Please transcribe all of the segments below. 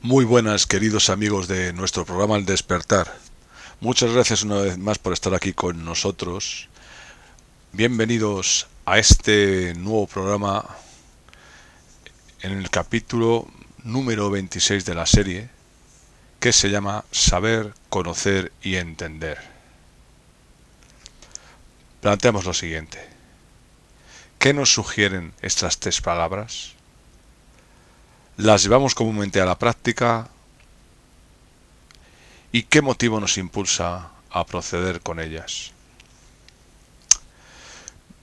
Muy buenas, queridos amigos de nuestro programa El Despertar. Muchas gracias una vez más por estar aquí con nosotros. Bienvenidos a este nuevo programa en el capítulo número 26 de la serie, que se llama Saber, Conocer y Entender. Planteamos lo siguiente. ¿Qué nos sugieren estas tres palabras? ¿Las llevamos comúnmente a la práctica? ¿Y qué motivo nos impulsa a proceder con ellas?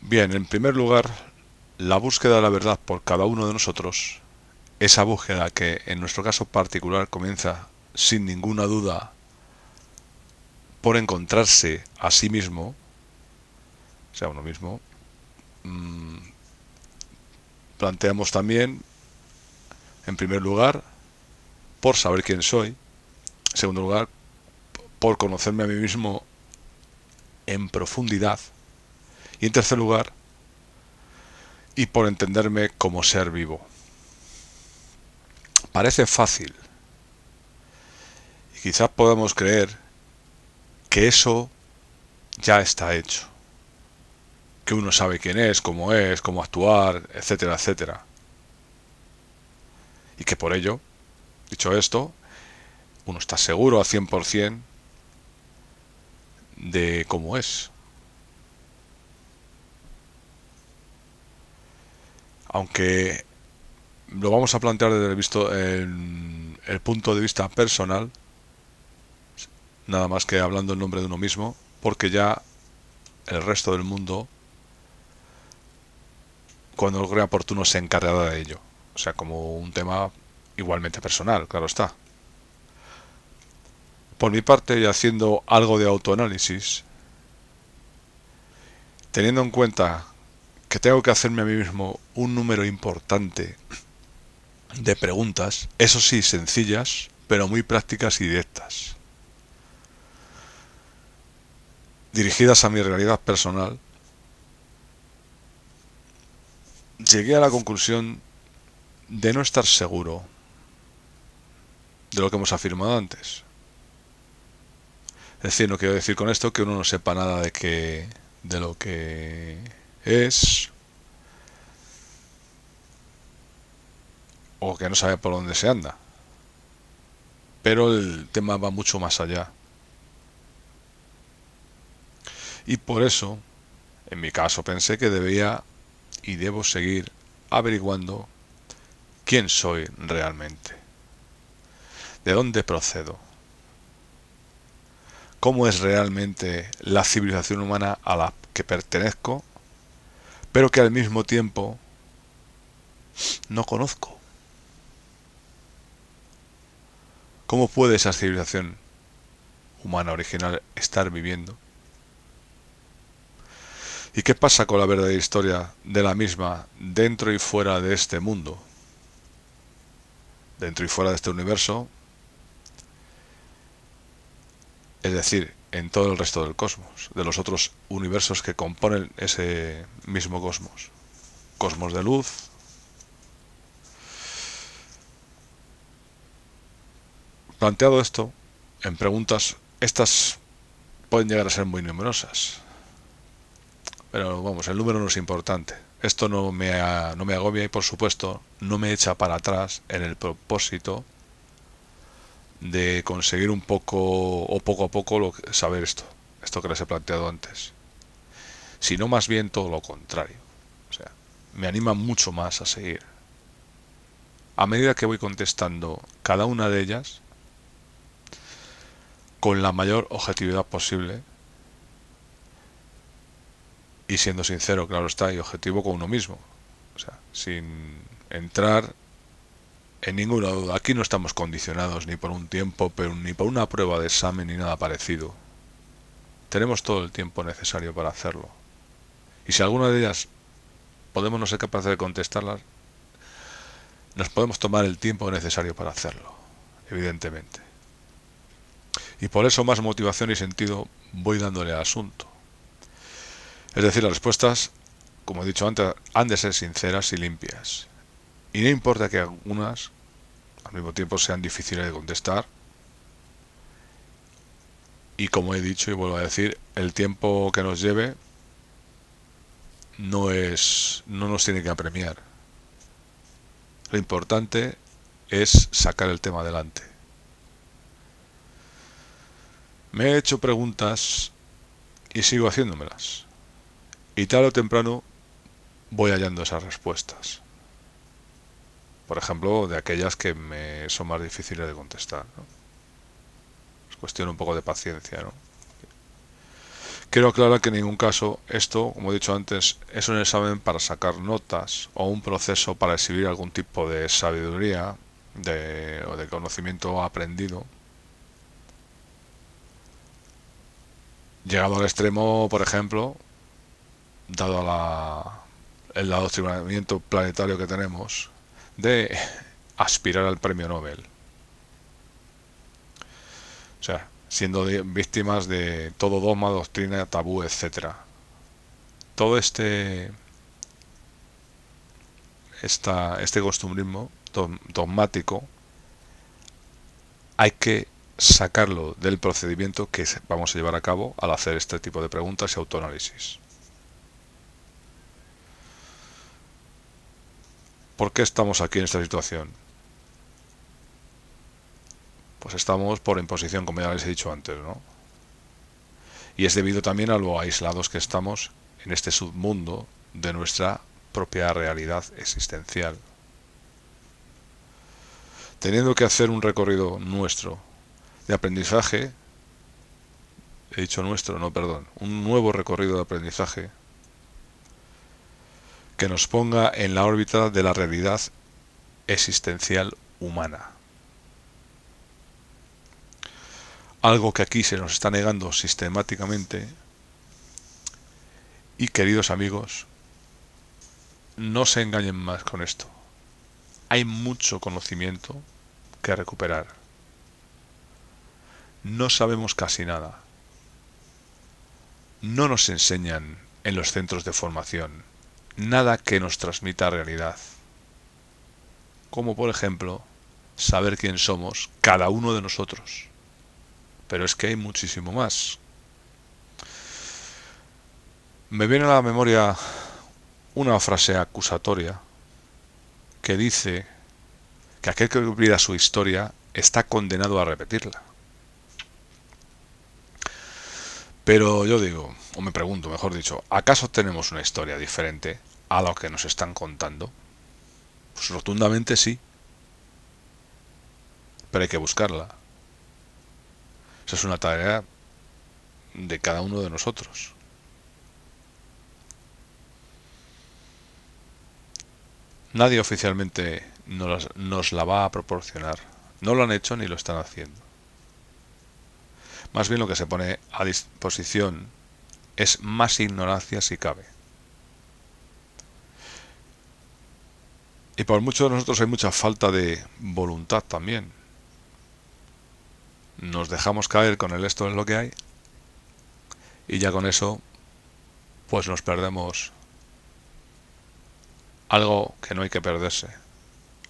Bien, en primer lugar, la búsqueda de la verdad por cada uno de nosotros, esa búsqueda que en nuestro caso particular comienza sin ninguna duda por encontrarse a sí mismo, o sea, uno mismo, planteamos también, en primer lugar, por saber quién soy, en segundo lugar, por conocerme a mí mismo en profundidad, y en tercer lugar, y por entenderme como ser vivo. Parece fácil, y quizás podamos creer que eso ya está hecho, que uno sabe quién es, cómo actuar, etcétera, etcétera. Y que por ello, dicho esto, uno está seguro al 100% de cómo es. Aunque lo vamos a plantear desde el punto de vista personal, nada más que hablando en nombre de uno mismo, porque ya el resto del mundo, cuando lo crea oportuno, se encargará de ello. O sea, como un tema igualmente personal, claro está. Por mi parte, y haciendo algo de autoanálisis, teniendo en cuenta que tengo que hacerme a mí mismo un número importante de preguntas, eso sí, sencillas, pero muy prácticas y directas, dirigidas a mi realidad personal, llegué a la conclusión de no estar seguro de lo que hemos afirmado antes. Es decir, no quiero decir con esto que uno no sepa nada de lo que es, o que no sabe por dónde se anda. Pero el tema va mucho más allá. Y por eso, en mi caso, pensé que debía y debo seguir averiguando quién soy realmente, de dónde procedo, cómo es realmente la civilización humana a la que pertenezco, pero que al mismo tiempo no conozco. ¿Cómo puede esa civilización humana original estar viviendo? ¿Y qué pasa con la verdadera historia de la misma dentro y fuera de este mundo? Dentro y fuera de este universo, es decir, en todo el resto del cosmos, de los otros universos que componen ese mismo cosmos. Cosmos de luz. Planteado esto, en preguntas, estas pueden llegar a ser muy numerosas. Pero vamos, el número no es importante. Esto no me agobia y por supuesto no me echa para atrás en el propósito de conseguir un poco o poco a poco saber esto que les he planteado antes. Sino más bien todo lo contrario. O sea, me anima mucho más a seguir. A medida que voy contestando cada una de ellas, con la mayor objetividad posible, y siendo sincero, claro está, y objetivo con uno mismo. O sea, sin entrar en ninguna duda. Aquí no estamos condicionados ni por un tiempo, pero ni por una prueba de examen ni nada parecido. Tenemos todo el tiempo necesario para hacerlo. Y si alguna de ellas podemos no ser capaces de contestarlas, nos podemos tomar el tiempo necesario para hacerlo, evidentemente. Y por eso más motivación y sentido voy dándole al asunto. Es decir, las respuestas, como he dicho antes, han de ser sinceras y limpias. Y no importa que algunas al mismo tiempo sean difíciles de contestar. Y como he dicho y vuelvo a decir, el tiempo que nos lleve no nos tiene que apremiar. Lo importante es sacar el tema adelante. Me he hecho preguntas y sigo haciéndomelas. Y tarde o temprano voy hallando esas respuestas. Por ejemplo, de aquellas que me son más difíciles de contestar, ¿no? Es cuestión un poco de paciencia, ¿no? Quiero aclarar que en ningún caso esto, como he dicho antes, es un examen para sacar notas o un proceso para exhibir algún tipo de sabiduría o de conocimiento aprendido. Llegado al extremo, por ejemplo, dado el adoctrinamiento planetario que tenemos, de aspirar al premio Nobel. O sea, siendo víctimas de todo dogma, doctrina, tabú, etcétera. Todo este costumbrismo dogmático hay que sacarlo del procedimiento que vamos a llevar a cabo al hacer este tipo de preguntas y autoanálisis. ¿Por qué estamos aquí en esta situación? Pues estamos por imposición, como ya les he dicho antes, ¿no? Y es debido también a lo aislados que estamos en este submundo de nuestra propia realidad existencial. Teniendo que hacer un recorrido nuestro de aprendizaje, he dicho nuestro, no, perdón, un nuevo recorrido de aprendizaje que nos ponga en la órbita de la realidad existencial humana. Algo que aquí se nos está negando sistemáticamente y, queridos amigos, no se engañen más con esto. Hay mucho conocimiento que recuperar. No sabemos casi nada. No nos enseñan en los centros de formación nada que nos transmita realidad. Como por ejemplo, saber quién somos cada uno de nosotros. Pero es que hay muchísimo más. Me viene a la memoria una frase acusatoria que dice que aquel que olvida su historia está condenado a repetirla. Pero yo digo, o me pregunto, mejor dicho, ¿acaso tenemos una historia diferente a lo que nos están contando? Pues rotundamente sí, pero hay que buscarla. Esa es una tarea de cada uno de nosotros. Nadie oficialmente nos la va a proporcionar. No lo han hecho ni lo están haciendo. Más bien lo que se pone a disposición es más ignorancia si cabe. Y por muchos de nosotros hay mucha falta de voluntad también. Nos dejamos caer con el esto es lo que hay y ya con eso pues nos perdemos algo que no hay que perderse.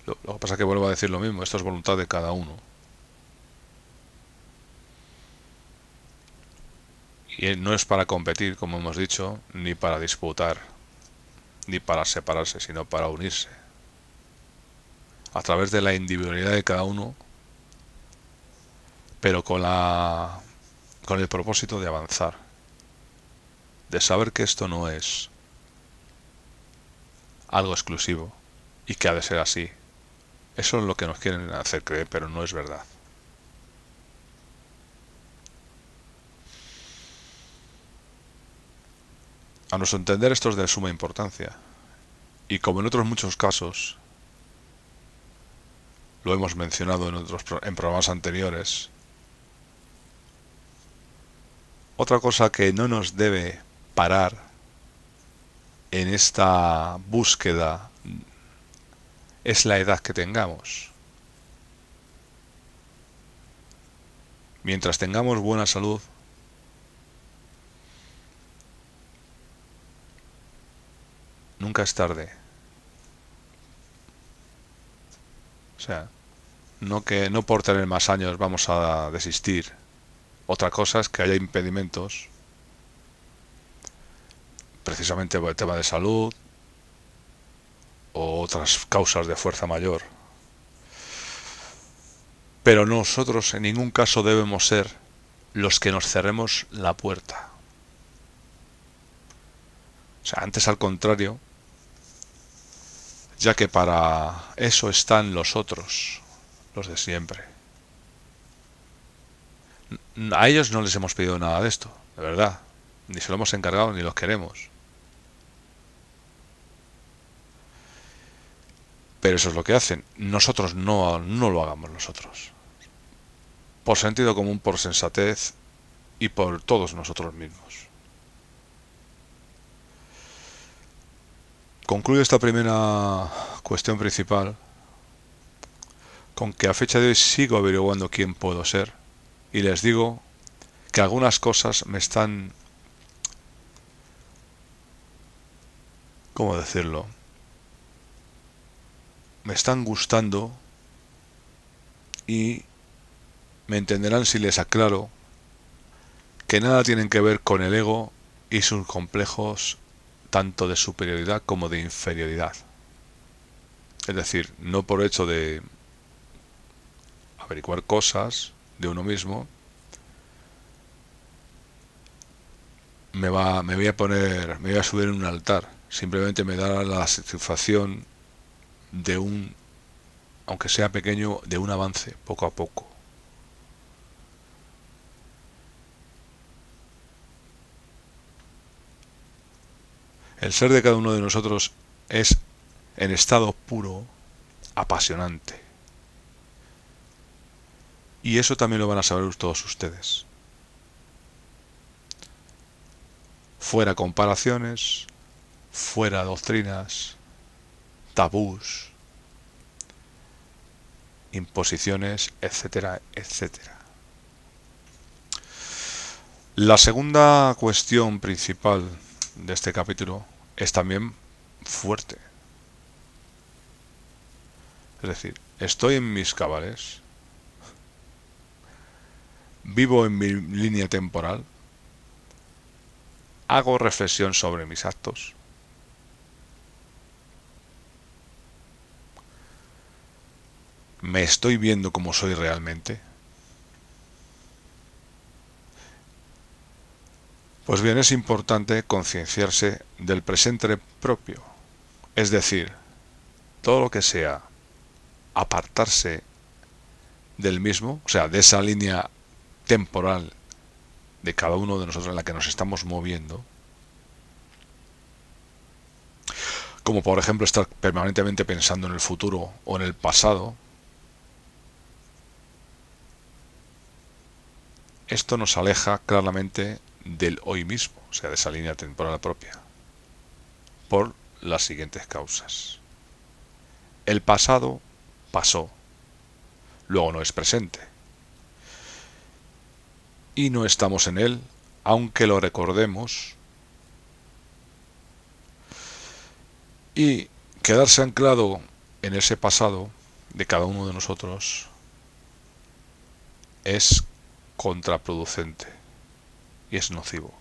Lo que pasa es que vuelvo a decir lo mismo, esto es voluntad de cada uno. Y no es para competir, como hemos dicho, ni para disputar, ni para separarse, sino para unirse. A través de la individualidad de cada uno, pero con el propósito de avanzar. De saber que esto no es algo exclusivo y que ha de ser así. Eso es lo que nos quieren hacer creer, pero no es verdad. A nuestro entender esto es de suma importancia. Y como en otros muchos casos, lo hemos mencionado en programas anteriores, otra cosa que no nos debe parar en esta búsqueda es la edad que tengamos. Mientras tengamos buena salud, nunca es tarde. O sea, No que no por tener más años vamos a desistir. Otra cosa es que haya impedimentos, precisamente por el tema de salud o otras causas de fuerza mayor. Pero nosotros en ningún caso debemos ser los que nos cerremos la puerta. O sea, antes al contrario, ya que para eso están los otros, los de siempre. A ellos no les hemos pedido nada de esto, de verdad. Ni se lo hemos encargado ni los queremos. Pero eso es lo que hacen. Nosotros no lo hagamos nosotros. Por sentido común, por sensatez y por todos nosotros mismos. Concluyo esta primera cuestión principal con que a fecha de hoy sigo averiguando quién puedo ser y les digo que algunas cosas me están, ¿cómo decirlo? Me están gustando y me entenderán si les aclaro que nada tienen que ver con el ego y sus complejos tanto de superioridad como de inferioridad. Es decir, no por hecho de averiguar cosas de uno mismo me voy a poner, me voy a subir en un altar. Simplemente me da la satisfacción de un, aunque sea pequeño, de un avance poco a poco. El ser de cada uno de nosotros es, en estado puro, apasionante. Y eso también lo van a saber todos ustedes. Fuera comparaciones, fuera doctrinas, tabús, imposiciones, etcétera, etcétera. La segunda cuestión principal de este capítulo es también fuerte. Es decir, estoy en mis cabales, vivo en mi línea temporal, hago reflexión sobre mis actos, me estoy viendo como soy realmente. Pues bien, es importante concienciarse del presente propio, es decir, todo lo que sea apartarse del mismo, o sea, de esa línea temporal de cada uno de nosotros en la que nos estamos moviendo, como por ejemplo estar permanentemente pensando en el futuro o en el pasado, esto nos aleja claramente del hoy mismo, o sea, de esa línea temporal propia, por las siguientes causas. El pasado pasó, luego no es presente, y no estamos en él, aunque lo recordemos, y quedarse anclado en ese pasado de cada uno de nosotros es contraproducente y es nocivo.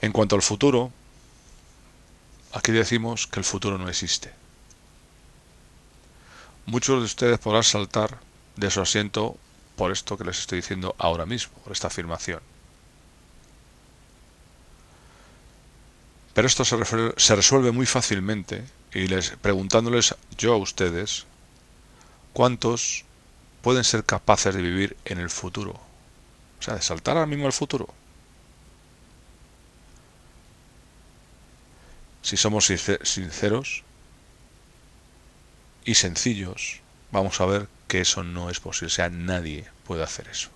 En cuanto al futuro, aquí decimos que el futuro no existe. Muchos de ustedes podrán saltar de su asiento por esto que les estoy diciendo ahora mismo, por esta afirmación. Pero esto se resuelve muy fácilmente y preguntándoles yo a ustedes cuántos pueden ser capaces de vivir en el futuro. O sea, de saltar ahora mismo al futuro. Si somos sinceros y sencillos, vamos a ver que eso no es posible. O sea, nadie puede hacer eso.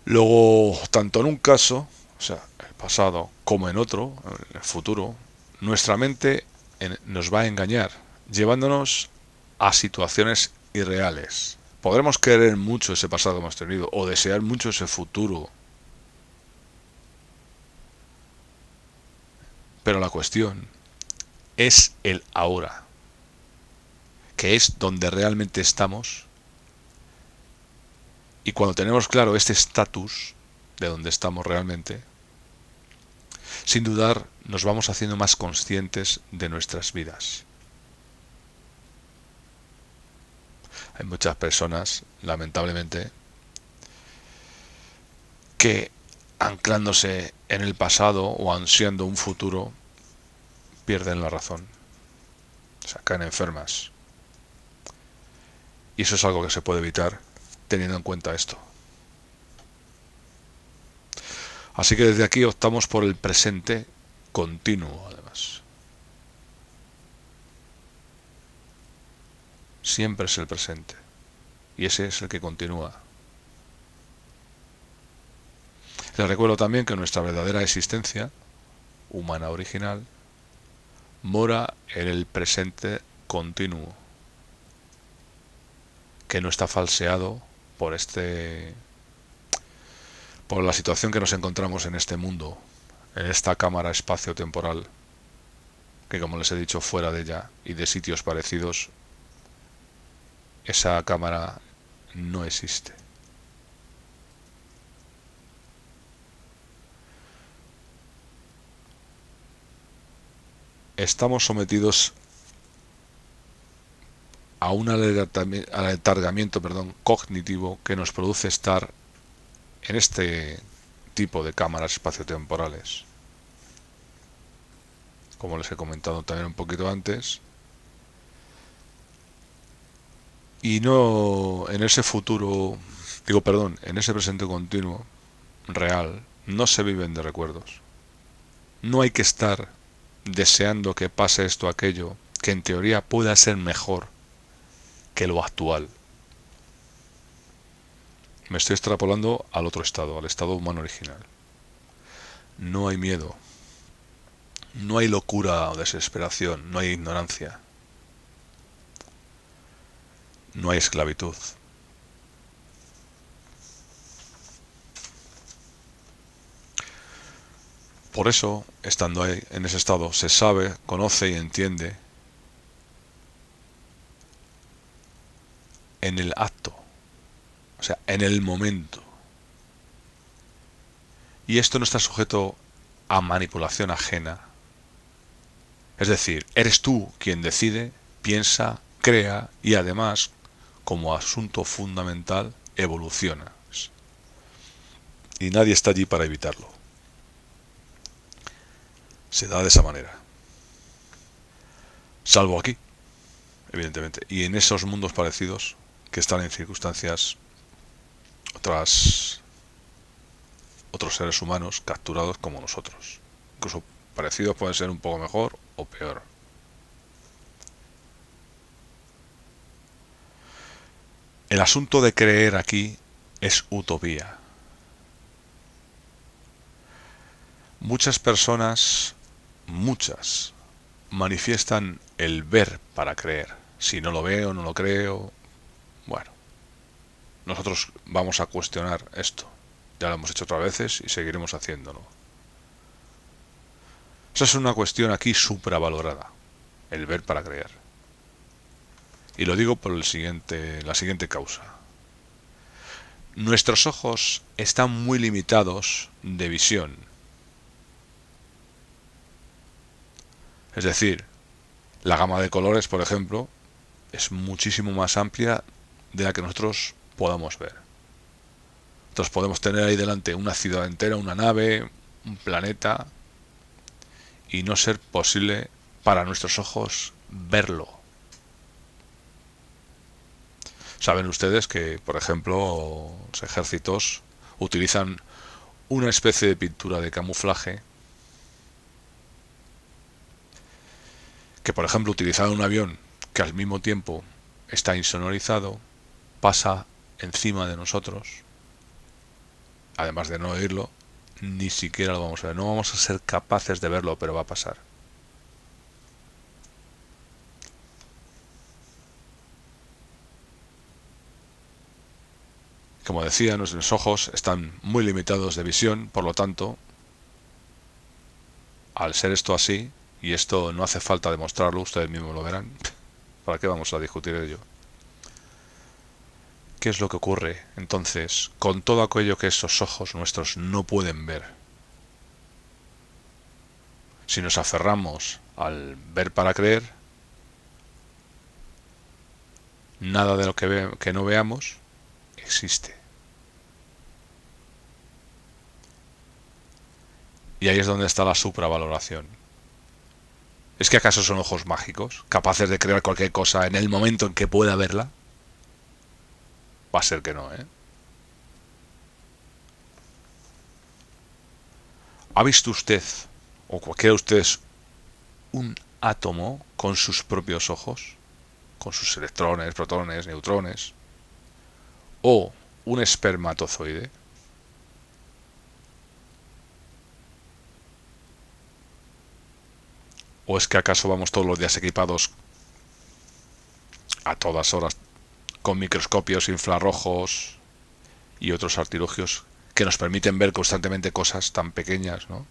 Luego, tanto en un caso, o sea, el pasado, como en otro, en el futuro, nuestra mente nos va a engañar, llevándonos a situaciones irreales. Podremos querer mucho ese pasado que hemos tenido o desear mucho ese futuro. Pero la cuestión es el ahora, que es donde realmente estamos. Y cuando tenemos claro este estatus de donde estamos realmente, sin dudar nos vamos haciendo más conscientes de nuestras vidas. Hay muchas personas, lamentablemente, que anclándose en el pasado o ansiando un futuro, pierden la razón. O sea, caen enfermas. Y eso es algo que se puede evitar teniendo en cuenta esto. Así que desde aquí optamos por el presente continuo, además. Siempre es el presente. Y ese es el que continúa. Les recuerdo también que nuestra verdadera existencia, humana original, mora en el presente continuo, que no está falseado por por la situación que nos encontramos en este mundo, en esta cámara espacio-temporal, que como les he dicho, fuera de ella y de sitios parecidos, esa cámara no existe. Estamos sometidos a un aletargamiento, cognitivo que nos produce estar en este tipo de cámaras espaciotemporales. Como les he comentado también un poquito antes. Y no en ese futuro, en ese presente continuo, real, no se viven de recuerdos. No hay que estar deseando que pase esto o aquello, que en teoría pueda ser mejor que lo actual. Me estoy extrapolando al otro estado, al estado humano original. No hay miedo, no hay locura o desesperación, no hay ignorancia, no hay esclavitud. Por eso, estando ahí, en ese estado, se sabe, conoce y entiende en el acto, o sea, en el momento. Y esto no está sujeto a manipulación ajena. Es decir, eres tú quien decide, piensa, crea y además, como asunto fundamental, evoluciona. Y nadie está allí para evitarlo. Se da de esa manera. Salvo aquí, evidentemente. Y en esos mundos parecidos que están en circunstancias otros seres humanos capturados como nosotros. Incluso parecidos pueden ser un poco mejor o peor. El asunto de creer aquí es utopía. Muchas personas, manifiestan el ver para creer. Si no lo veo, no lo creo. Bueno, nosotros vamos a cuestionar esto. Ya lo hemos hecho otras veces y seguiremos haciéndolo. Esa es una cuestión aquí supravalorada, el ver para creer. Y lo digo por la siguiente causa. Nuestros ojos están muy limitados de visión. Es decir, la gama de colores, por ejemplo, es muchísimo más amplia de la que nosotros podamos ver. Nosotros podemos tener ahí delante una ciudad entera, una nave, un planeta, y no ser posible para nuestros ojos verlo. Saben ustedes que, por ejemplo, los ejércitos utilizan una especie de pintura de camuflaje que, por ejemplo, utilizado en un avión que al mismo tiempo está insonorizado, pasa encima de nosotros, además de no oírlo, ni siquiera lo vamos a ver. No vamos a ser capaces de verlo, pero va a pasar. Como decía, nuestros ojos están muy limitados de visión, por lo tanto, al ser esto así, y esto no hace falta demostrarlo, ustedes mismos lo verán. ¿Para qué vamos a discutir ello? ¿Qué es lo que ocurre entonces con todo aquello que esos ojos nuestros no pueden ver? Si nos aferramos al ver para creer, nada de lo que no veamos existe. Y ahí es donde está la supravaloración. ¿Es que acaso son ojos mágicos, capaces de crear cualquier cosa en el momento en que pueda verla? Va a ser que no, ¿eh? ¿Ha visto usted, o cualquiera de ustedes, un átomo con sus propios ojos? Con sus electrones, protones, neutrones. ¿O un espermatozoide? ¿O es que acaso vamos todos los días equipados a todas horas con microscopios infrarrojos y otros artilugios que nos permiten ver constantemente cosas tan pequeñas, ¿no?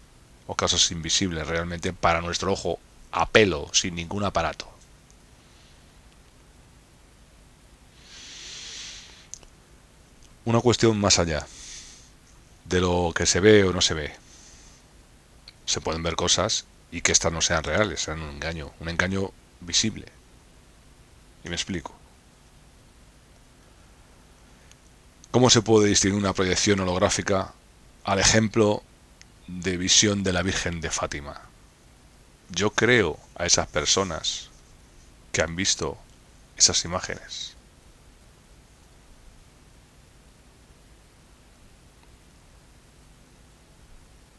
O cosas invisibles realmente para nuestro ojo a pelo, sin ningún aparato? Una cuestión más allá de lo que se ve o no se ve. Se pueden ver cosas y que estas no sean reales, sean un engaño visible. Y me explico. ¿Cómo se puede distinguir una proyección holográfica al ejemplo de visión de la Virgen de Fátima? Yo creo a esas personas que han visto esas imágenes.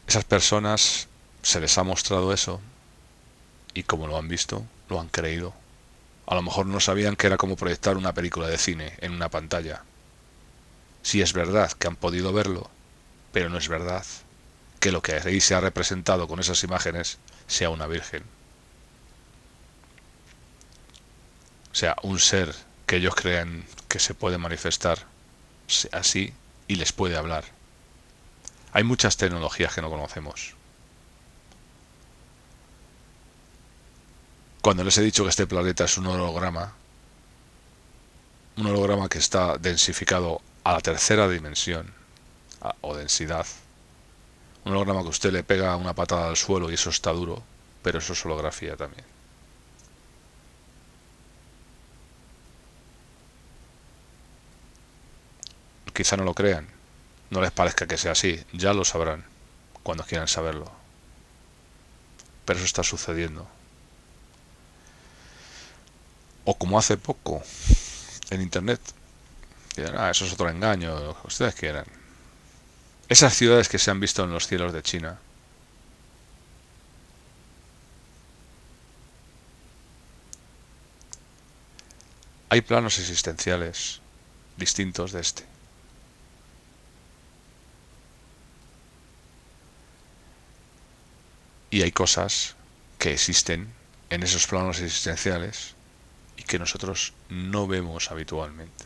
Esas personas se les ha mostrado eso y como lo han visto, lo han creído. A lo mejor no sabían que era como proyectar una película de cine en una pantalla. Sí es verdad que han podido verlo, pero no es verdad que lo que ahí se ha representado con esas imágenes sea una virgen. O sea, un ser que ellos crean que se puede manifestar así y les puede hablar. Hay muchas tecnologías que no conocemos. Cuando les he dicho que este planeta es un holograma que está densificado a la tercera dimensión o densidad, un holograma que usted le pega una patada al suelo y eso está duro, pero eso es holografía también. Quizá no lo crean, no les parezca que sea así, ya lo sabrán cuando quieran saberlo. Pero eso está sucediendo. O como hace poco en internet, dirán, eso es otro engaño, lo que ustedes quieran. Esas ciudades que se han visto en los cielos de China, hay planos existenciales distintos de este. Y hay cosas que existen en esos planos existenciales y que nosotros no vemos habitualmente.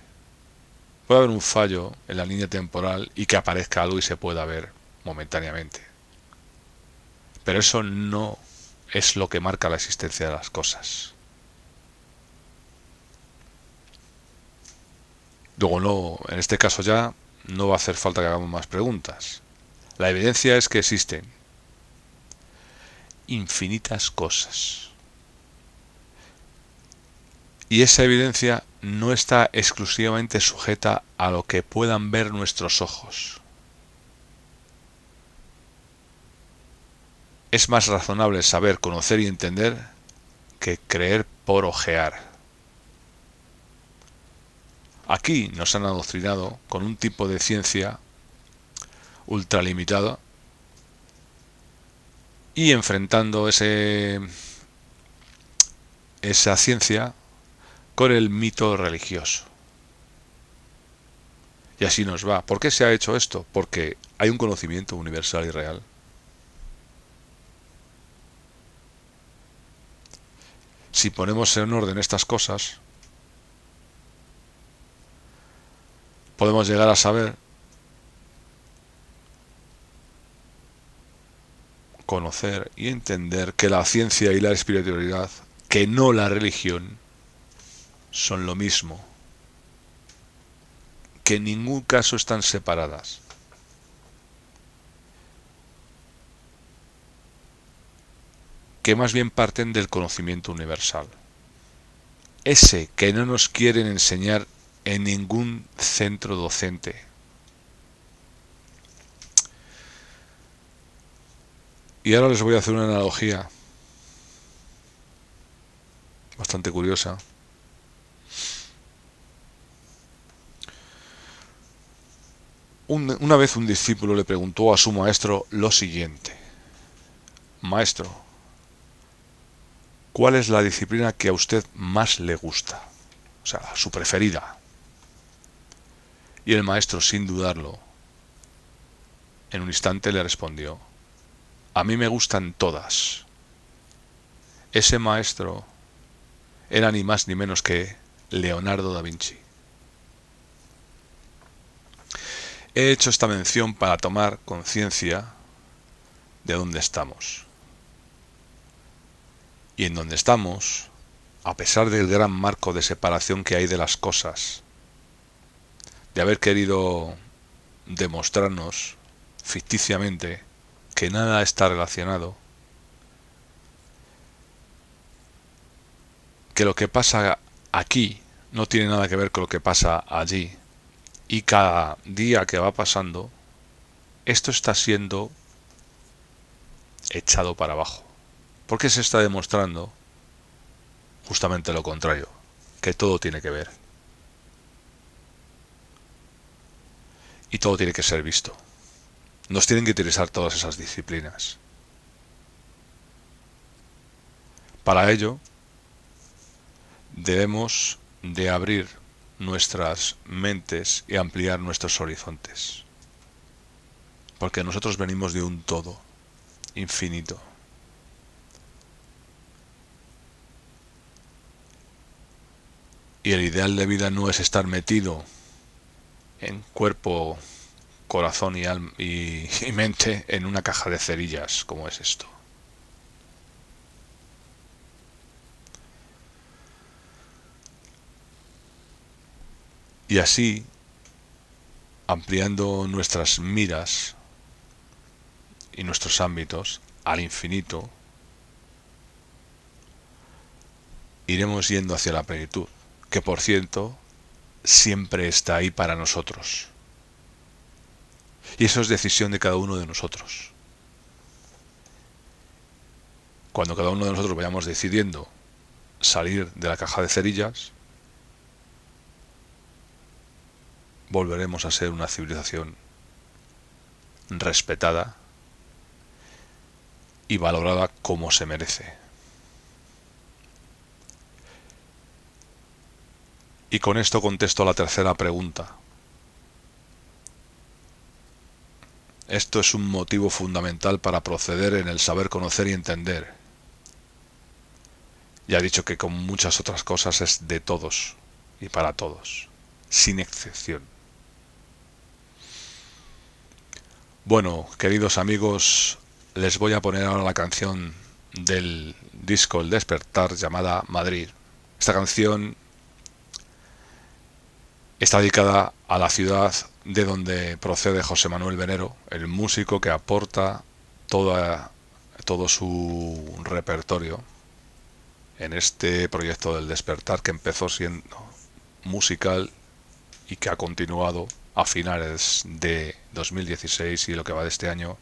Puede haber un fallo en la línea temporal y que aparezca algo y se pueda ver momentáneamente. Pero eso no es lo que marca la existencia de las cosas. Luego no, en este caso ya no va a hacer falta que hagamos más preguntas. La evidencia es que existen infinitas cosas. Y esa evidencia no está exclusivamente sujeta a lo que puedan ver nuestros ojos. Es más razonable saber, conocer y entender que creer por ojear. Aquí nos han adoctrinado con un tipo de ciencia ultralimitada y enfrentando esa ciencia con el mito religioso. Y así nos va. ¿Por qué se ha hecho esto? Porque hay un conocimiento universal y real. Si ponemos en orden estas cosas, podemos llegar a saber conocer y entender que la ciencia y la espiritualidad, que no la religión, son lo mismo, que en ningún caso están separadas. Que más bien parten del conocimiento universal. Ese que no nos quieren enseñar en ningún centro docente. Y ahora les voy a hacer una analogía bastante curiosa. Una vez un discípulo le preguntó a su maestro lo siguiente: Maestro, ¿cuál es la disciplina que a usted más le gusta? O sea, su preferida. Y el maestro, sin dudarlo, en un instante le respondió: a mí me gustan todas. Ese maestro era ni más ni menos que Leonardo da Vinci. He hecho esta mención para tomar conciencia de dónde estamos. Y en donde estamos, a pesar del gran marco de separación que hay de las cosas, de haber querido demostrarnos ficticiamente que nada está relacionado, que lo que pasa aquí no tiene nada que ver con lo que pasa allí, y cada día que va pasando, esto está siendo echado para abajo. Porque se está demostrando justamente lo contrario, que todo tiene que ver. Y todo tiene que ser visto. Nos tienen que interesar todas esas disciplinas. Para ello, debemos de abrir nuestras mentes y ampliar nuestros horizontes. Porque nosotros venimos de un todo infinito. Y el ideal de vida no es estar metido en cuerpo, corazón y alma y mente en una caja de cerillas como es esto. Y así, ampliando nuestras miras y nuestros ámbitos al infinito, iremos yendo hacia la plenitud, que por cierto siempre está ahí para nosotros. Y eso es decisión de cada uno de nosotros. Cuando cada uno de nosotros vayamos decidiendo salir de la caja de cerillas, volveremos a ser una civilización respetada y valorada como se merece. Y con esto contesto a la tercera pregunta. Esto es un motivo fundamental para proceder en el saber conocer y entender. Ya he dicho que con muchas otras cosas es de todos y para todos, sin excepción. Bueno, queridos amigos, les voy a poner ahora la canción del disco El Despertar llamada Madrid. Esta canción está dedicada a la ciudad de donde procede José Manuel Venero, el músico que aporta todo su repertorio en este proyecto del Despertar, que empezó siendo musical y que ha continuado a finales de 2016 y lo que va de este año,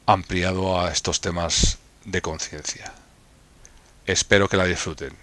ampliado a estos temas de conciencia. Espero que la disfruten.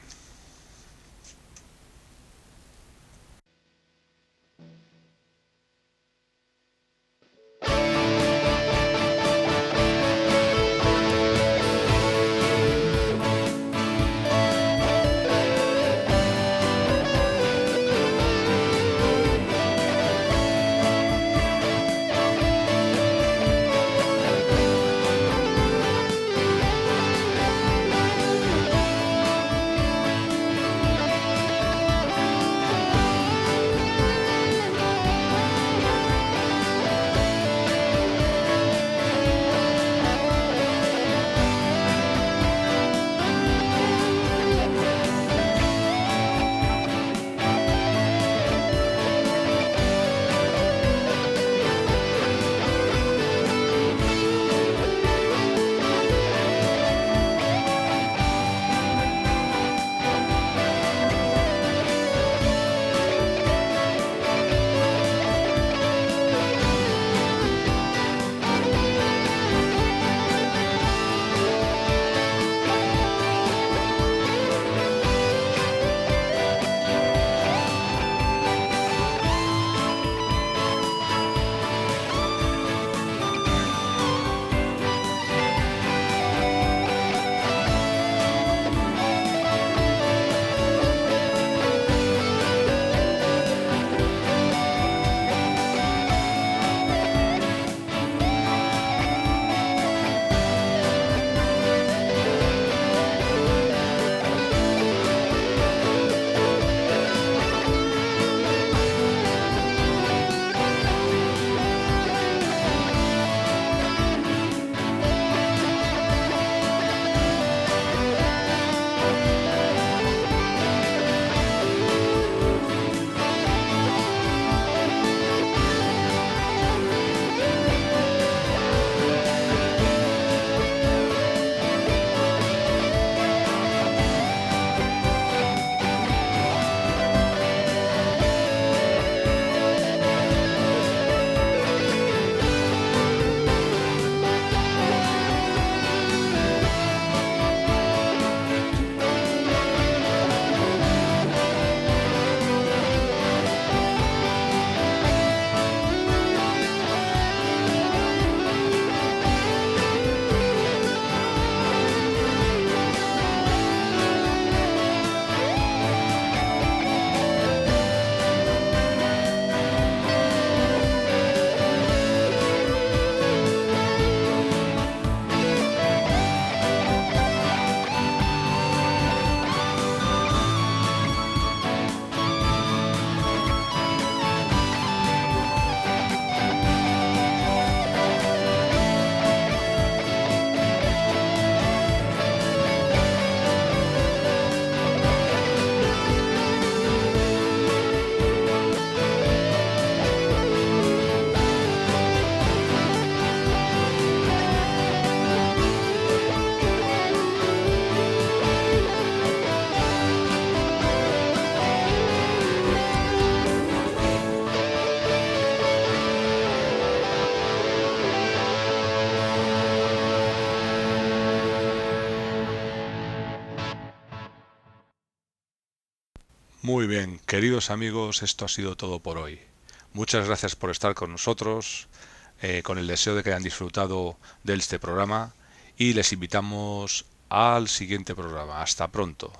Muy bien, queridos amigos, esto ha sido todo por hoy. Muchas gracias por estar con nosotros, con el deseo de que hayan disfrutado de este programa y les invitamos al siguiente programa. Hasta pronto.